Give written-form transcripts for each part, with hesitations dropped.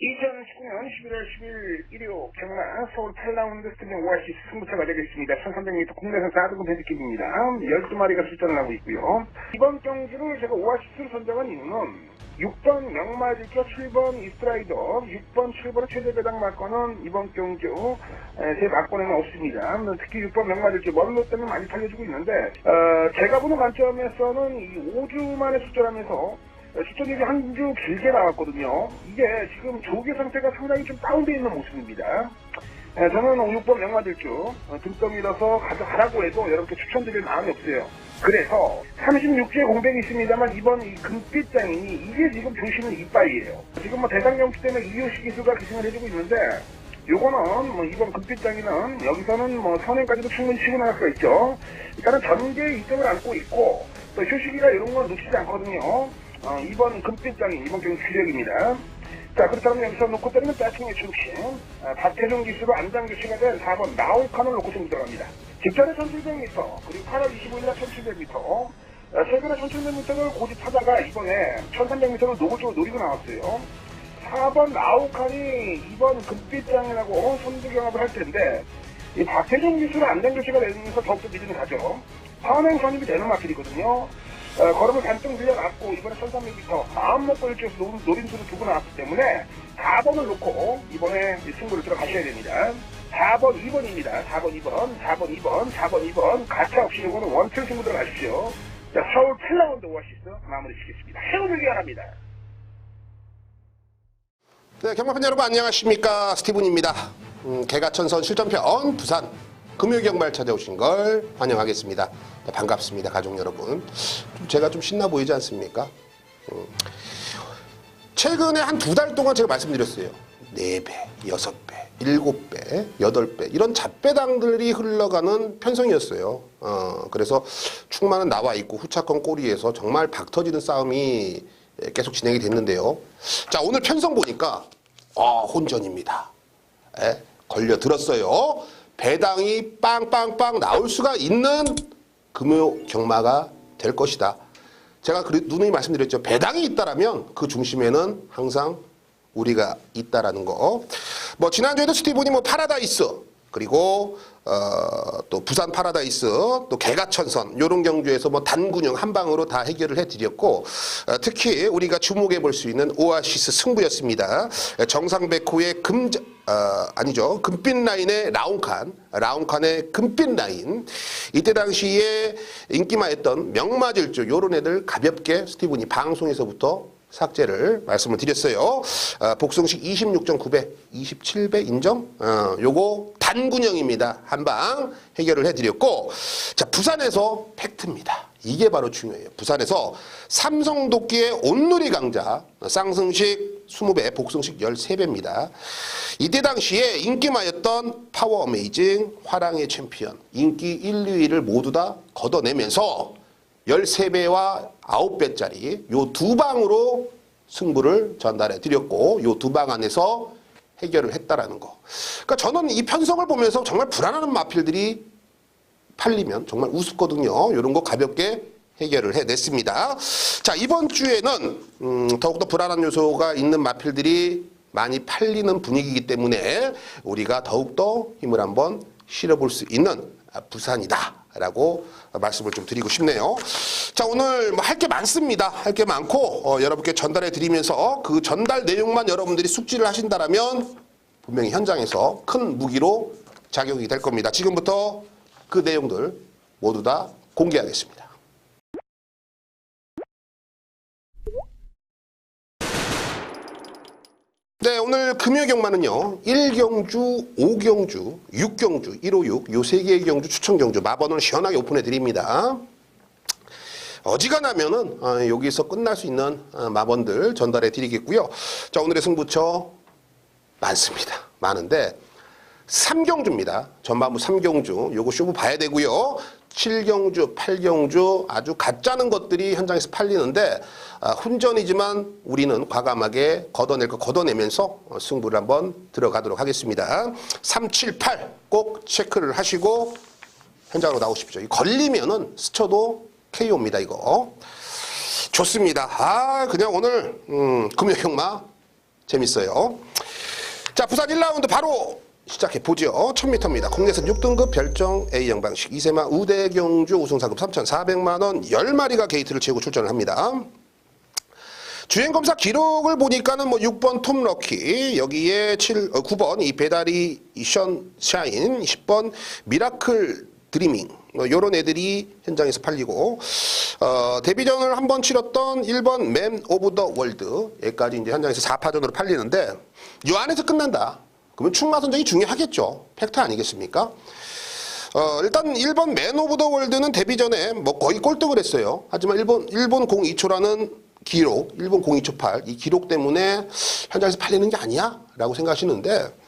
2019년 11월 10일 일요 경마 서울 8라운드 스타디움 오아시스 승부차가 되겠습니다. 1300m 국내선 4등급 핸디캡입니다. 12마리가 출전을 하고 있고요. 이번 경기를 제가 오아시스를 선정한 이유는 6번 명마질교, 7번 이스트라이더, 6번, 7번의 최대 배당 막권은 이번 경기 제 막권에는 없습니다. 특히 6번 명마질교 멀로 때문에 많이 팔려주고 있는데 제가 보는 관점에서는 이 5주 만에 출전하면서 출전율이 한 주 길게 나왔거든요. 이게 지금 조기 상태가 상당히 좀 다운되어 있는 모습입니다. 저는 6번 명마질주 등떠 밀어서 가져가라고 해도 여러분께 추천드릴 마음이 없어요. 그래서 36주의 공백이 있습니다만 이번 이 금빛 장인이 이게 지금 조시는 이빨이에요. 지금 뭐 대상 경기 때문에 이효식 기수가 기승을 해주고 있는데 요거는 뭐 이번 금빛 장인은 여기서는 뭐 선행까지도 충분히 치고 나갈 수가 있죠. 일단은 전개 2등을 안고 있고 또 효식이가 이런 건 놓치지 않거든요. 이번 금빛장인 이번 경기 주력입니다. 자, 그렇다면 여기서 놓고 때리면 짜칭의 중심 박태종 기수로 안장 교체가 된 4번 나우칸을 놓고 승부 들어갑니다. 직전에 1700m 그리고 8월 25일날 1700m 최근에 1700m를 고집하다가 이번에 1300m를 노골적으로 노리고 나왔어요. 4번 나우칸이 이번 금빛장인하고 선두 경합을 할 텐데 이 박태종 기수로 안장 교체가 되면서 더욱더 믿음이 가죠. 선행 선입이 되는 마필이거든요. 걸음을 반쯤 들려놨고 이번에 1300m 마음 먹고 일주에서 노림수를 두고 나왔기 때문에 4번을 놓고 이번에 승부를 들어가셔야 됩니다. 4번 2번입니다. 4번 2번 4번 2번 4번 2번 가차 없이 이거는 원투 승부 들어가십시오. 자, 서울 8라운드 오아시스 마무리 짓겠습니다. 해운을 위하랍니다. 네, 경마팬 여러분 안녕하십니까, 스티븐입니다. 개가천선 실전편 부산 금요경말 찾아오신 걸 환영하겠습니다. 네, 반갑습니다, 가족 여러분. 제가 좀 신나 보이지 않습니까? 최근에 한 2달 동안 제가 말씀드렸어요. 4배, 6배, 7배, 8배 이런 잡배당들이 흘러가는 편성이었어요. 그래서 충만은 나와 있고 후차권 꼬리에서 정말 박터지는 싸움이 계속 진행이 됐는데요. 자, 오늘 편성 보니까 혼전입니다. 걸려들었어요. 배당이 빵빵빵 나올 수가 있는 금요 경마가 될 것이다. 제가 누누이 말씀드렸죠. 배당이 있다라면 그 중심에는 항상 우리가 있다라는 거. 뭐 지난주에도 스티븐이 뭐 파라다이스 그리고 또 부산 파라다이스 또 개가천선 요런 경주에서 뭐 단군형 한 방으로 다 해결을 해드렸고 특히 우리가 주목해 볼 수 있는 오아시스 승부였습니다. 정상백호의 금빛 라인의 라운칸의 금빛 라인. 이때 당시에 인기마했던 명마질주 요런 애들 가볍게 스티븐이 방송에서부터 삭제를 말씀을 드렸어요. 복승식 26.9배, 27배 인정? 요거 단군형입니다. 한방 해결을 해드렸고, 자, 부산에서 팩트입니다. 이게 바로 중요해요. 부산에서 삼성도끼의 온누리 강자, 쌍승식 20배, 복승식 13배입니다. 이때 당시에 인기마였던 파워 어메이징, 화랑의 챔피언, 인기 1, 2위를 모두 다 걷어내면서 13배와 9배짜리 요 두 방으로 승부를 전달해 드렸고 요 두 방 안에서 해결을 했다라는 거. 그러니까 저는 이 편성을 보면서 정말 불안하는 마필들이 팔리면 정말 우습거든요. 이런 거 가볍게 해결을 해냈습니다. 자, 이번 주에는 더욱더 불안한 요소가 있는 마필들이 많이 팔리는 분위기이기 때문에 우리가 더욱더 힘을 한번 실어볼 수 있는 부산이다 라고 말씀을 좀 드리고 싶네요. 자, 오늘 뭐 할 게 많습니다. 할 게 많고 여러분께 전달해 드리면서 그 전달 내용만 여러분들이 숙지를 하신다라면 분명히 현장에서 큰 무기로 작용이 될 겁니다. 지금부터 그 내용들 모두 다 공개하겠습니다. 네, 오늘 금요경마는요 1경주, 5경주, 6경주, 156 요 3개의 경주 추천 경주 마번을 시원하게 오픈해 드립니다. 어지간하면은 여기서 끝날 수 있는 마번들 전달해 드리겠고요. 자, 오늘의 승부처 많습니다. 많은데 3경주입니다. 전반부 3경주 요거 쇼부 봐야 되고요. 7경주, 8경주 아주 가짜는 것들이 현장에서 팔리는데 훈전이지만 우리는 과감하게 걷어낼 거 걷어내면서 승부를 한번 들어가도록 하겠습니다. 3, 7, 8 꼭 체크를 하시고 현장으로 나오십시오. 걸리면은 스쳐도 KO입니다. 이거 좋습니다. 그냥 오늘 금요경마 재밌어요. 자, 부산 1라운드 바로 시작해보죠. 1000m입니다. 국내선 6등급 별정 A형 방식 이세마 우대경주 우승상금 3,400만원 10마리가 게이트를 채우고 출전을 합니다. 주행검사 기록을 보니까는 뭐 6번 톰럭키, 여기에 9번 이 배다리 션샤인, 10번 미라클 드리밍, 요런 애들이 현장에서 팔리고, 데뷔전을 한번 치렀던 1번 맨 오브 더 월드, 여기까지 이제 현장에서 4파전으로 팔리는데, 요 안에서 끝난다. 그러면 충마 선정이 중요하겠죠. 팩트 아니겠습니까? 일단 1번 맨 오브 더 월드는 데뷔전에 뭐 거의 꼴등을 했어요. 하지만 일본 02초라는 기록, 일본 02초 8, 이 기록 때문에 현장에서 팔리는 게 아니야? 라고 생각하시는데,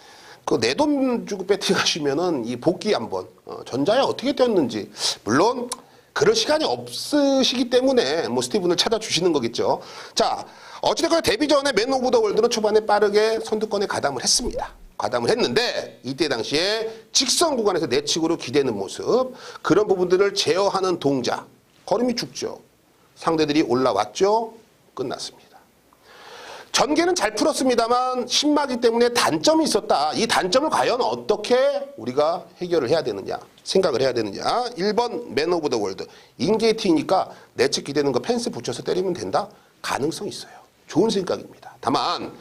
그 내 돈 주고 배팅하시면은 이 복귀 한번, 전자에 어떻게 뛰었는지, 물론 그럴 시간이 없으시기 때문에 뭐 스티븐을 찾아주시는 거겠죠. 자, 어찌됐거나 데뷔전에 맨 오브 더 월드는 초반에 빠르게 선두권에 가담을 했습니다. 가담을 했는데 이때 당시에 직선 구간에서 내측으로 기대는 모습, 그런 부분들을 제어하는 동작, 걸음이 죽죠. 상대들이 올라왔죠. 끝났습니다. 전개는 잘 풀었습니다만 신마기 때문에 단점이 있었다. 이 단점을 과연 어떻게 우리가 해결을 해야 되느냐, 생각을 해야 되느냐. 1번 맨 오브 더 월드, 인게이트이니까 내측 기대는 거 펜스 붙여서 때리면 된다? 가능성 있어요. 좋은 생각입니다. 다만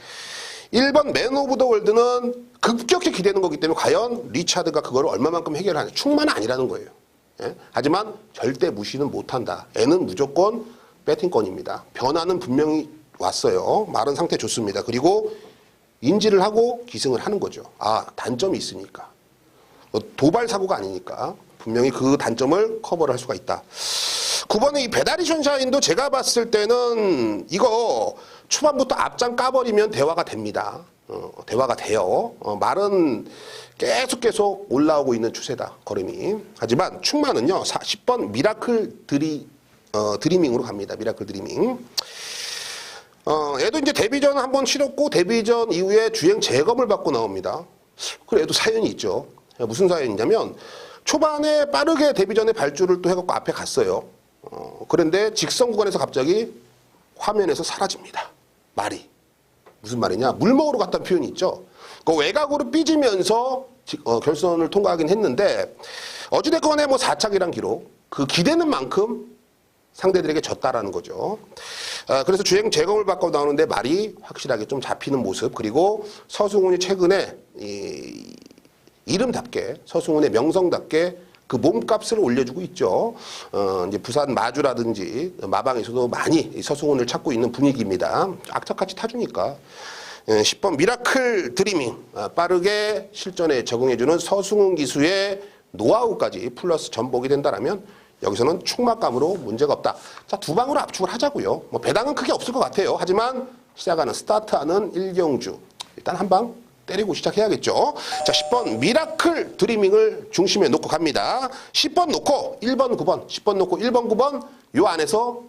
1번 맨 오브 더 월드는 급격히 기대는 거기 때문에 과연 리차드가 그걸 얼마만큼 해결하냐, 충만은 아니라는 거예요. 예? 하지만 절대 무시는 못한다. 애는 무조건 배팅권입니다. 변화는 분명히 왔어요. 마른 상태 좋습니다. 그리고 인지를 하고 기승을 하는 거죠. 아, 단점이 있으니까. 도발 사고가 아니니까 분명히 그 단점을 커버를 할 수가 있다. 9번의 이 배다리 션샤인도 제가 봤을 때는 이거 초반부터 앞장 까버리면 대화가 됩니다. 대화가 돼요. 말은 계속 올라오고 있는 추세다. 걸음이. 하지만 충만은요. 10번 미라클 드리밍으로 갑니다. 미라클 드리밍. 얘도 이제 데뷔전 한번 치렀고 데뷔전 이후에 주행 재검을 받고 나옵니다. 그래도 사연이 있죠. 무슨 사연이냐면 초반에 빠르게 데뷔전에 발주를 또 해갖고 앞에 갔어요. 그런데 직선 구간에서 갑자기 화면에서 사라집니다. 말이. 무슨 말이냐? 물 먹으러 갔다는 표현이 있죠. 그 외곽으로 삐지면서 결선을 통과하긴 했는데 어찌됐건 뭐 4착이란 기록, 그 기대는 만큼 상대들에게 졌다라는 거죠. 그래서 주행 재검을 받고 나오는데 말이 확실하게 좀 잡히는 모습, 그리고 서승훈이 최근에 이름답게, 서승훈의 명성답게 그 몸값을 올려주고 있죠. 이제 부산 마주라든지 마방에서도 많이 서승훈을 찾고 있는 분위기입니다. 악착같이 타주니까. 10번 미라클 드리밍, 빠르게 실전에 적응해주는 서승훈 기수의 노하우까지 플러스 전복이 된다라면 여기서는 충막감으로 문제가 없다. 자, 두 방으로 압축을 하자고요. 뭐 배당은 크게 없을 것 같아요. 하지만 시작하는 스타트하는 일경주, 일단 한 방 때리고 시작해야겠죠. 자, 10번 미라클 드리밍을 중심에 놓고 갑니다. 10번 놓고 1번 9번, 10번 놓고 1번 9번 요 안에서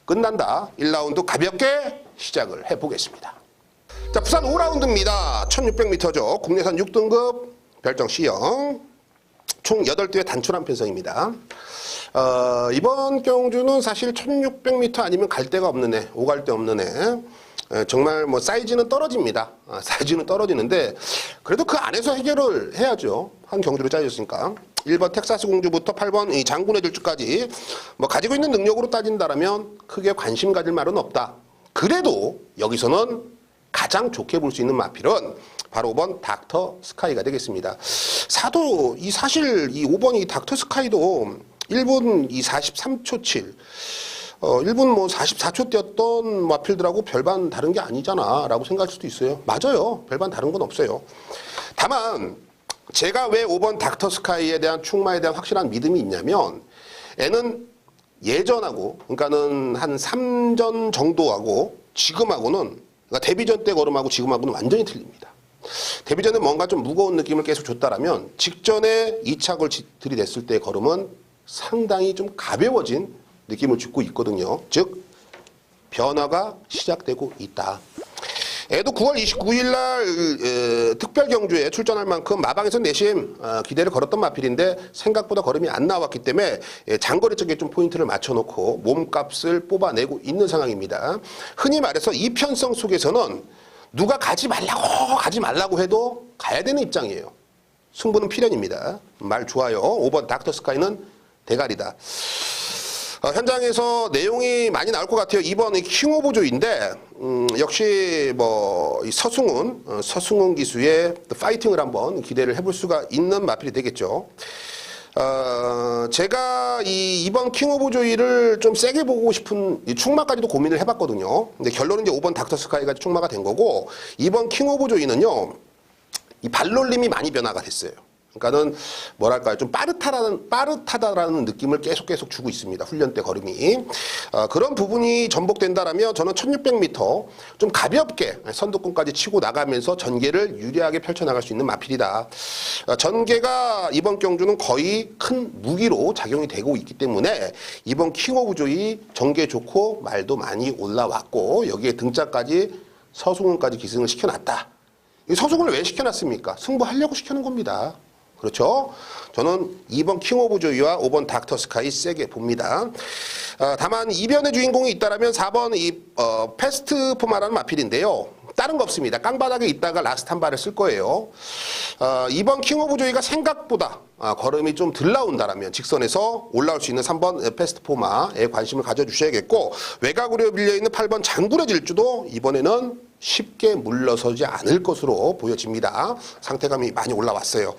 끝난다. 1라운드 가볍게 시작을 해보겠습니다. 자, 부산 5라운드입니다. 1600m죠. 국내선 6등급 별정 C형. 총 8대의 단촐한 편성입니다. 이번 경주는 사실 1600m 아니면 갈 데가 없는 애, 오갈 데 없는 애. 정말 뭐 사이즈는 떨어집니다. 사이즈는 떨어지는데 그래도 그 안에서 해결을 해야죠. 한 경주로 짜졌으니까. 1번 텍사스 공주부터 8번 이 장군의 질주까지 뭐 가지고 있는 능력으로 따진다라면 크게 관심 가질 말은 없다. 그래도 여기서는 가장 좋게 볼 수 있는 마필은 바로 5번 닥터 스카이가 되겠습니다. 사실 이 5번 이 닥터 스카이도 1분 이 43초 7, 1분 뭐 44초 뛰었던 마필들하고 별반 다른 게 아니잖아 라고 생각할 수도 있어요. 맞아요. 별반 다른 건 없어요. 다만 제가 왜 5번 닥터 스카이에 대한 충마에 대한 확실한 믿음이 있냐면 애는 예전하고, 그러니까는 한 3전 정도하고 지금하고는, 그러니까 데뷔전 때 걸음하고 지금하고는 완전히 틀립니다. 데뷔전에 뭔가 좀 무거운 느낌을 계속 줬다라면 직전에 2착을 들이댔을 때 걸음은 상당히 좀 가벼워진 느낌을 주고 있거든요. 즉 변화가 시작되고 있다. 애도 9월 29일 날 특별 경주에 출전할 만큼 마방에서 내심 기대를 걸었던 마필인데 생각보다 걸음이 안 나왔기 때문에 장거리 쪽에 좀 포인트를 맞춰놓고 몸값을 뽑아내고 있는 상황입니다. 흔히 말해서 이 편성 속에서는 누가 가지 말라고 해도 가야 되는 입장이에요. 승부는 필연입니다. 말 좋아요. 5번 닥터 스카이는 대가리다. 현장에서 내용이 많이 나올 것 같아요. 2번 킹 오브 조이인데 역시 뭐 서승훈 기수의 파이팅을 한번 기대를 해볼 수가 있는 마필이 되겠죠. 제가 이 2번 킹 오브 조이를 좀 세게 보고 싶은 충마까지도 고민을 해봤거든요. 근데 결론은 이제 5번 닥터 스카이가 충마가 된 거고 2번 킹 오브 조이는요. 이 발놀림이 많이 변화가 됐어요. 그러니까는 뭐랄까요, 좀 빠듯하다라는 느낌을 계속 주고 있습니다. 훈련 때 걸음이. 그런 부분이 전복된다라면 저는 1600m 좀 가볍게 선두권까지 치고 나가면서 전개를 유리하게 펼쳐나갈 수 있는 마필이다. 전개가 이번 경주는 거의 큰 무기로 작용이 되고 있기 때문에 이번 킹 오브 조이 전개 좋고 말도 많이 올라왔고 여기에 등짝까지 서승훈까지 기승을 시켜놨다. 이 서승훈을 왜 시켜놨습니까? 승부하려고 시켜놓은 겁니다. 그렇죠? 저는 2번 킹 오브 조이와 5번 닥터 스카이 세게 봅니다. 다만 이변의 주인공이 있다라면 4번 패스트 포마라는 마필인데요. 다른 거 없습니다. 깡바닥에 있다가 라스트 한 발을 쓸 거예요. 2번 킹 오브 조이가 생각보다 걸음이 좀 덜 나온다라면 직선에서 올라올 수 있는 3번 패스트 포마에 관심을 가져주셔야겠고 외곽으로 밀려있는 8번 장군의 질주도 이번에는 쉽게 물러서지 않을 것으로 보여집니다. 상태감이 많이 올라왔어요.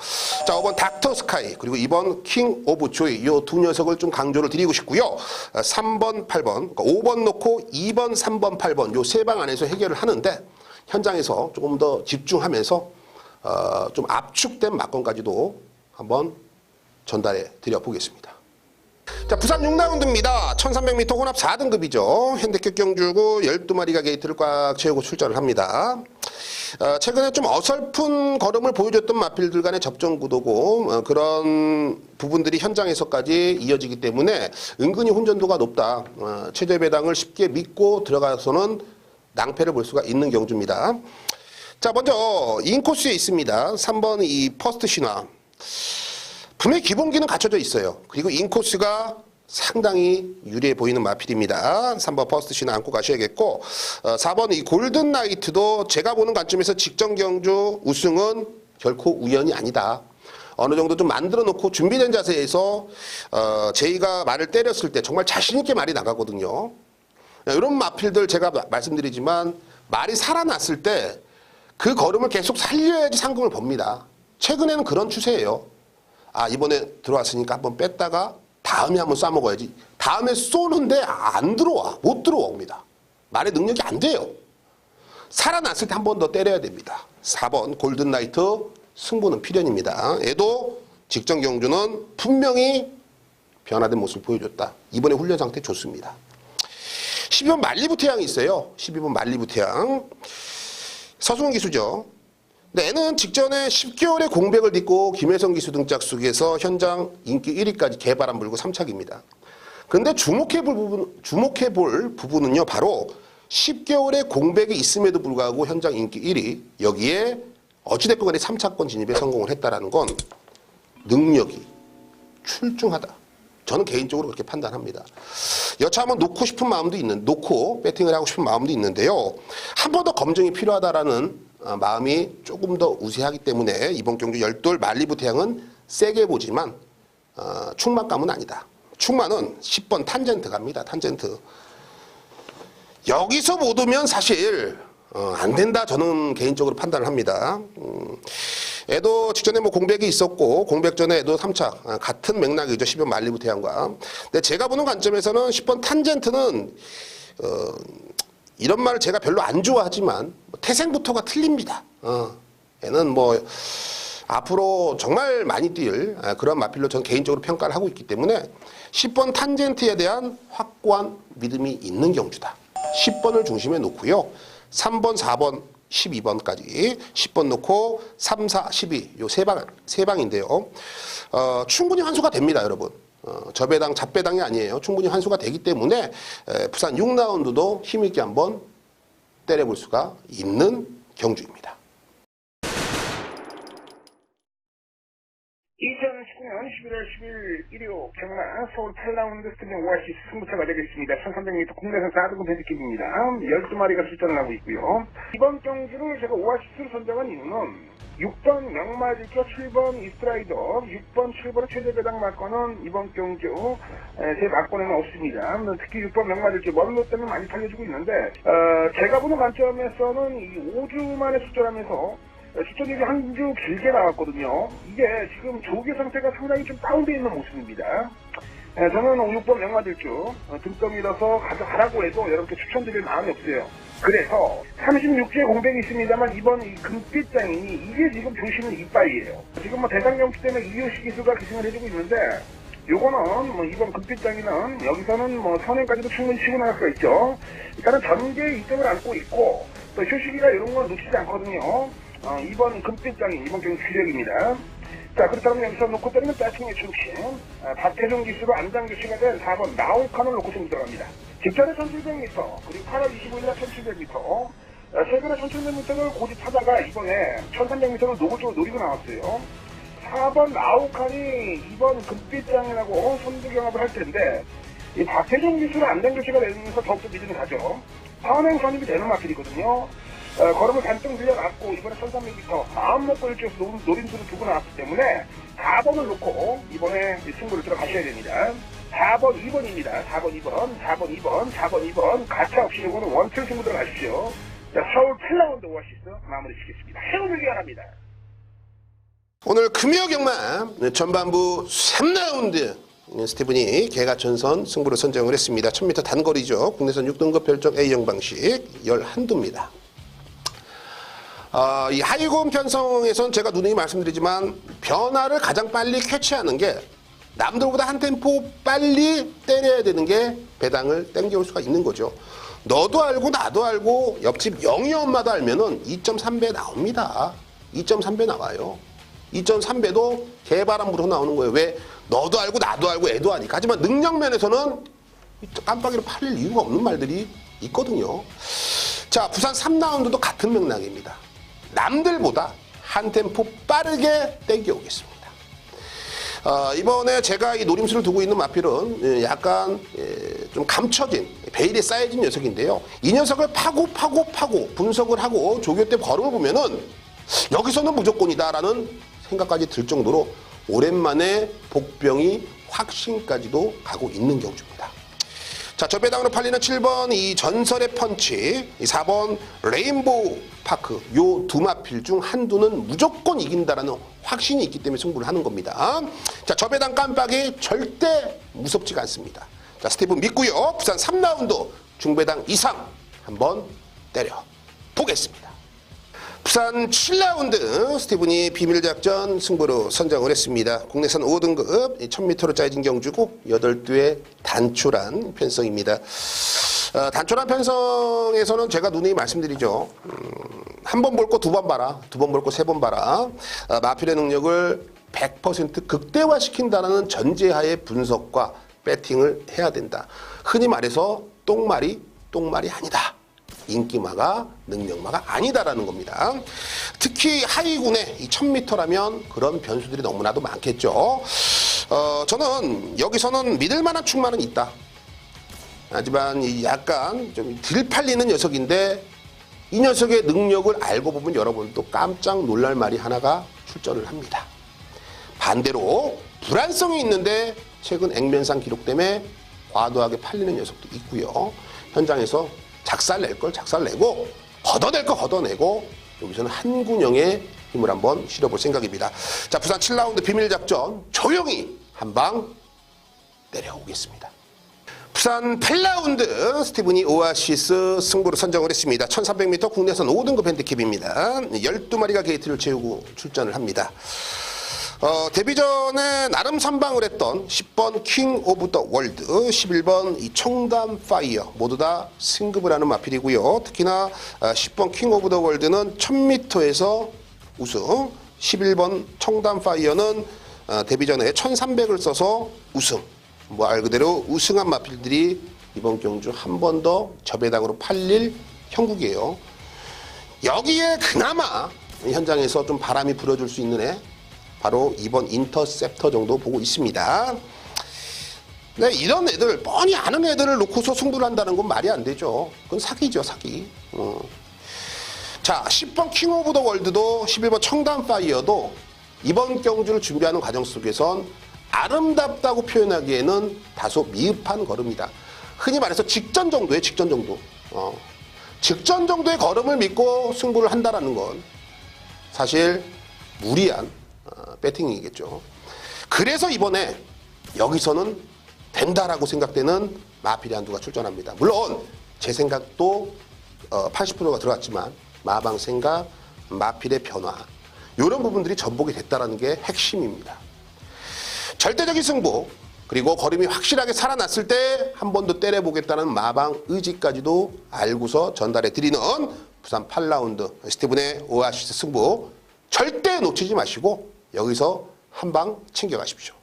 자, 5번 닥터 스카이 그리고 2번 킹 오브 조이 이 두 녀석을 좀 강조를 드리고 싶고요. 3번, 8번, 그러니까 5번 놓고 2번, 3번, 8번 요 세 방 안에서 해결을 하는데 현장에서 조금 더 집중하면서 좀 압축된 막건까지도 한번 전달해 드려 보겠습니다. 자, 부산 6라운드입니다. 1300m 혼합 4등급이죠. 현대캐 경주고 12마리가 게이트를 꽉 채우고 출전을 합니다. 최근에 좀 어설픈 걸음을 보여줬던 마필들 간의 접전 구도고 그런 부분들이 현장에서까지 이어지기 때문에 은근히 혼전도가 높다. 최대 배당을 쉽게 믿고 들어가서는 낭패를 볼 수가 있는 경주입니다. 자, 먼저 인코스에 있습니다. 3번 이 퍼스트 신화. 분명히 기본기는 갖춰져 있어요. 그리고 인코스가 상당히 유리해 보이는 마필입니다. 3번 퍼스트 신화 안고 가셔야겠고 4번 이 골든 나이트도 제가 보는 관점에서 직전 경주 우승은 결코 우연이 아니다. 어느 정도 좀 만들어 놓고 준비된 자세에서 제이가 말을 때렸을 때 정말 자신 있게 말이 나가거든요. 이런 마필들 제가 말씀드리지만 말이 살아났을 때 그 걸음을 계속 살려야지 상금을 법니다. 최근에는 그런 추세예요. 이번에 들어왔으니까 한번 뺐다가 다음에 한번 쏴먹어야지. 다음에 쏘는데 안 들어와. 못 들어옵니다. 말의 능력이 안 돼요. 살아났을 때 한 번 더 때려야 됩니다. 4번 골든나이트 승부는 필연입니다. 얘도 직전 경주는 분명히 변화된 모습을 보여줬다. 이번에 훈련 상태 좋습니다. 12번 말리부태양이 있어요. 12번 말리부태양. 서승훈 기수죠. 근데 애는 직전에 10개월의 공백을 딛고 김혜성 기수 등짝 속에서 현장 인기 1위까지 개바람 불고 3착입니다. 그런데 주목해볼 부분은요, 바로 10개월의 공백이 있음에도 불구하고 현장 인기 1위, 여기에 어찌됐건 간에 3차권 진입에 성공을 했다는 건 능력이 출중하다. 저는 개인적으로 그렇게 판단합니다. 여차하면 놓고 배팅을 하고 싶은 마음도 있는데요. 한 번 더 검증이 필요하다라는 마음이 조금 더 우세하기 때문에 이번 경주 열돌 말리부태양은 세게 보지만 충만감은 아니다. 충만은 10번 탄젠트 갑니다. 탄젠트. 여기서 못 오면 사실 안 된다. 저는 개인적으로 판단을 합니다. 애도 직전에 뭐 공백이 있었고 공백 전에 애도 3차 같은 맥락이죠. 10번 말리부태양과. 근데 제가 보는 관점에서는 10번 탄젠트는 이런 말을 제가 별로 안 좋아하지만 태생부터가 틀립니다. 얘는 뭐 앞으로 정말 많이 뛸 그런 마필로 저는 개인적으로 평가를 하고 있기 때문에 10번 탄젠트에 대한 확고한 믿음이 있는 경주다. 10번을 중심에 놓고요. 3번, 4번, 12번까지 10번 놓고 3, 4, 12 요 세 방인데요. 충분히 환수가 됩니다, 여러분. 저배당, 잡배당이 아니에요. 충분히 환수가 되기 때문에 부산 6라운드도 힘있게 한번 때려볼 수가 있는 경주입니다. 2019년 11월 10일 일요 경마 서울 8라운드 스타디움 오아시스 승부차가 되겠습니다. 1300m 국내선 4등급 핸디캡입니다. 12마리가 출전을 하고 있고요. 이번 경기를 제가 오아시스로 선정한 이유는 6번 영마질교, 7번 이스트라이더, 6번, 7번의 최대 배당 막권은 이번 경기 제 막권에는 없습니다. 특히 6번 영마질교 멀로 때문에 많이 팔려주고 있는데 제가 보는 관점에서는 이 5주 만에 출전하면서 출전율이 한 주 길게 나왔거든요. 이게 지금 조기 상태가 상당히 좀 다운되어 있는 모습입니다. 저는 6번 영마질교 등점 밀어서 가져가라고 해도 여러분께 추천드릴 마음이 없어요. 그래서 36주의 공백이 있습니다만 이번 이 금빛장인이 이게 지금 중심은 이빨이에요. 지금 뭐 대상경기 때문에 이효식 기수가 기승을 해주고 있는데 요거는 뭐 이번 금빛장인은 여기서는 뭐 선행까지도 충분히 치고 나갈 수가 있죠. 일단은 전개의 이점을 안고 있고 또 효식이가 이런 걸 놓치지 않거든요. 이번 금빛장인 이번 경기 주력입니다. 자, 그렇다면 여기서 놓고 때리면 배팅의 중심 박태종 기수로 안장 교체가 된 4번 나우칸을 놓고 승부 들어갑니다. 직전에 1700m 그리고 8월 25일날 1700m 최근에 1700m를 고집하다가 이번에 1300m를 노골적으로 노리고 나왔어요. 4번 나우칸이 이번 금빛장이라고 선두 경합을 할 텐데 이 박태종 기수로 안장 교체가 되면서 더욱더 믿음이 가죠. 선행 선입이 되는 마필이거든요. 걸음을 반등 들려놨고 이번에 1300m 마음 먹고 일주에서 노림수를 두고 나왔기 때문에 4번을 놓고 이번에 승부를 들어가셔야 됩니다. 4번, 2번입니다. 4번, 2번, 4번, 2번, 4번, 2번 가차 없이 요거는 원툴 승부 들어가십시오. 자, 서울 8라운드 오아시스 마무리 짓겠습니다. 해운을 기원합니다. 오늘 금요 경마 전반부 3라운드 스티븐이 개가천선 승부를 선정을 했습니다. 1000m 단거리죠. 국내선 6등급 별정 A형 방식 11두입니다. 이 하이곰 편성에선 제가 누누이 말씀드리지만 변화를 가장 빨리 캐치하는 게 남들보다 한 템포 빨리 때려야 되는 게 배당을 땡겨올 수가 있는 거죠. 너도 알고 나도 알고 옆집 영희 엄마도 알면은 2.3배 나옵니다. 2.3배 나와요. 2.3배도 개바람으로 나오는 거예요. 왜? 너도 알고 나도 알고 애도 하니까. 하지만 능력면에서는 깜빡이로 팔릴 이유가 없는 말들이 있거든요. 자, 부산 3라운드도 같은 맥락입니다. 남들보다 한 템포 빠르게 땡겨오겠습니다. 이번에 제가 이 노림수를 두고 있는 마필은 약간 좀 감춰진 베일에 쌓여진 녀석인데요. 이 녀석을 파고 분석을 하고 조교 때 걸음을 보면은 여기서는 무조건이다라는 생각까지 들 정도로 오랜만에 복병이 확신까지도 가고 있는 경주입니다. 자, 저 배당으로 팔리는 7번 이 전설의 펀치, 이 4번 레인보우 파크 요 두 마필 중 한두는 무조건 이긴다라는 확신이 있기 때문에 승부를 하는 겁니다. 자, 저 배당 깜빡이 절대 무섭지가 않습니다. 자, 스티븐 믿고요. 부산 3라운드 중배당 이상 한번 때려 보겠습니다. 부산 7라운드 스티븐이 비밀작전 승부로 선정을 했습니다. 국내선 5등급 1000m로 짜여진 경주고 8두의 단촐한 편성입니다. 단촐한 편성에서는 제가 누누이 말씀드리죠. 한 번 볼 거 두 번 봐라. 두 번 볼 거 세 번 봐라. 마필의 능력을 100% 극대화시킨다는 전제하에 분석과 배팅을 해야 된다. 흔히 말해서 똥말이 아니다. 인기마가 능력마가 아니다라는 겁니다. 특히 하위군의 이 1000m라면 그런 변수들이 너무나도 많겠죠. 저는 여기서는 믿을 만한 충만은 있다. 하지만 약간 좀 덜 팔리는 녀석인데 이 녀석의 능력을 알고 보면 여러분도 깜짝 놀랄 말이 하나가 출전을 합니다. 반대로 불안성이 있는데 최근 액면상 기록 때문에 과도하게 팔리는 녀석도 있고요. 현장에서 작살낼 걸 작살내고 걷어낼 거 걷어내고 여기서는 한 군영의 힘을 한번 실어볼 생각입니다. 자, 부산 7라운드 비밀작전 조용히 한방 내려오겠습니다. 부산 8라운드 스티븐이 오아시스 승부를 선정을 했습니다. 1300m 국내선 5등급 핸디캡입니다. 12마리가 게이트를 채우고 출전을 합니다. 데뷔전에 나름 선방을 했던 10번 킹 오브 더 월드, 11번 이 청담 파이어 모두 다 승급을 하는 마필이고요. 특히나 10번 킹 오브 더 월드는 1000m에서 우승, 11번 청담 파이어는 데뷔전에 1300을 써서 우승. 뭐 말 그대로 우승한 마필들이 이번 경주 한 번 더 저배당으로 팔릴 형국이에요. 여기에 그나마 현장에서 좀 바람이 불어줄 수 있는 애 바로 이번 인터셉터 정도 보고 있습니다. 네, 이런 애들, 뻔히 아는 애들을 놓고서 승부를 한다는 건 말이 안 되죠. 그건 사기죠, 사기. 자, 10번 킹 오브 더 월드도 11번 청담 파이어도 이번 경주를 준비하는 과정 속에선 아름답다고 표현하기에는 다소 미흡한 걸음이다. 흔히 말해서 직전 정도의 직전 정도. 직전 정도의 걸음을 믿고 승부를 한다라는 건 사실 무리한 배팅이겠죠. 그래서 이번에 여기서는 된다라고 생각되는 마필의 한두가 출전합니다. 물론 제 생각도 80%가 들어갔지만 마방 생각, 마필의 변화 이런 부분들이 전복이 됐다라는 게 핵심입니다. 절대적인 승부 그리고 걸음이 확실하게 살아났을 때 한 번 더 때려보겠다는 마방 의지까지도 알고서 전달해 드리는 부산 8라운드 스티븐의 오아시스 승부 절대 놓치지 마시고 여기서 한 방 챙겨가십시오.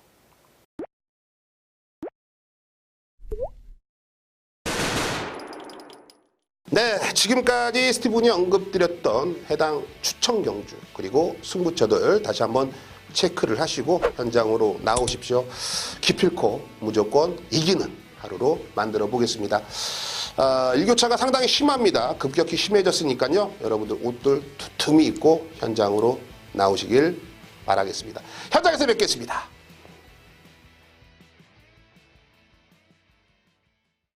네, 지금까지 스티븐이 언급드렸던 해당 추천 경주 그리고 승부처들 다시 한번 체크를 하시고 현장으로 나오십시오. 기필코 무조건 이기는 하루로 만들어 보겠습니다. 일교차가 상당히 심합니다. 급격히 심해졌으니까요. 여러분들 옷들 두툼히 입고 현장으로 나오시길 바라겠습니다. 현장에서 뵙겠습니다.